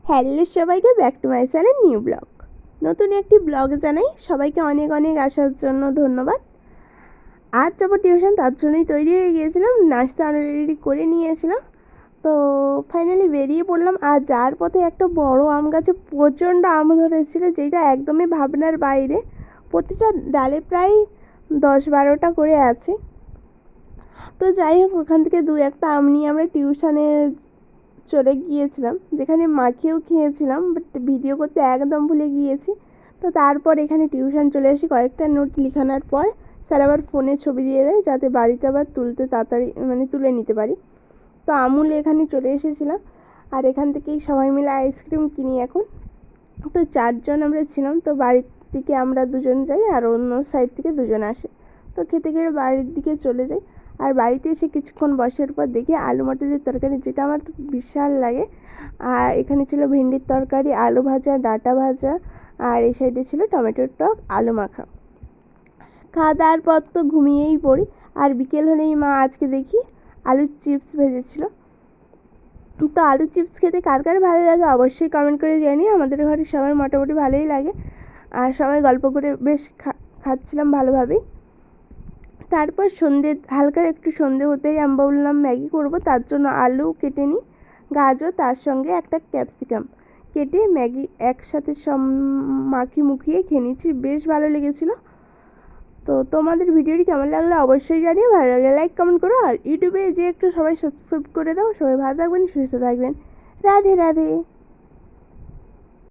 Hello সবাইকে, back to my channel new blog. নতুন একটি ব্লগ জানাই সবাইকে অনেক অনেক আসার জন্য ধন্যবাদ। আজ যাবো টিউশন, তার জন্যই তৈরি হয়ে গিয়েছিলাম, নাস্তা অলরেডি করে নিয়েছিলাম। তো ফাইনালি বেরিয়ে পড়লাম। আর যার পথে একটা বড় আম গাছে প্রচণ্ড আম ধরেছিল, যেটা একদমই ভাবনার বাইরে। প্রতিটা ডালে প্রায় 10-12টা করে আছে। তো যাই হোক, ওখান থেকে দু একটা আম নিয়ে আমরা টিউশনে চলে গিয়েছিলাম, যেখানে মাকেও খেয়েছিলাম, বাট ভিডিও করতে একদম ভুলে গিয়েছি। তো তারপর এখানে টিউশন চলে আসি। কয়েকটা নোট লিখানোর পর স্যার আবার ফোনে ছবি দিয়ে দেয়, যাতে বাড়িতে আবার তুলতে তাড়াতাড়ি তুলে নিতে পারি। তো আমুল এখানে চলে এসেছিলাম, আর এখান থেকেই সবাই মিলে আইসক্রিম কিনি এখন। তো 4জন আমরা ছিলাম। তো বাড়ির দিকে আমরা 2জন যাই, আর অন্য সাইড থেকে 2জন আসে। তো খেতে খেতে বাড়ির দিকে চলে যাই। আর বাড়িতে এসে কিছুক্ষণ বসার পর দেখি আলু মটরের তরকারি, যেটা আমার তো বিশাল লাগে। আর এখানে ছিল ভেন্ডির তরকারি, আলু ভাজা, ডাঁটা ভাজা, আর এই সাইডে ছিল টমেটোর টক, আলু মাখা। খাওয়া দাওয়ার পর তো ঘুমিয়েই পড়ি। আর বিকেল হলেই মা আজকে দেখি আলুর চিপস ভেজেছিল। তো আলু চিপস খেতে কার কার ভালো লাগে অবশ্যই কমেন্ট করে জানিয়ে। আমাদের ঘরে সবার মোটামুটি ভালোই লাগে, আর সবাই গল্প করে বেশ খাচ্ছিলাম ভালোভাবেই। তারপর হালকা একটু সন্ধে হতেই আমি বললাম ম্যাগি করব। তার জন্য আলু কেটে নিই, গাজর, তার সঙ্গে একটা ক্যাপসিকাম কেটে ম্যাগি একসাথে সব মুখিয়ে খেয়ে নিচ্ছি। বেশ ভালো লেগেছিলো। তো তোমাদের ভিডিওটি কেমন লাগলো অবশ্যই জানিয়ে। ভালো লাগলে লাইক কমেন্ট করো, আর ইউটিউবে যে একটু সবাই সাবস্ক্রাইব করে দাও। সবাই ভালো থাকবেন, সুস্থ থাকবেন। রাধে রাধে।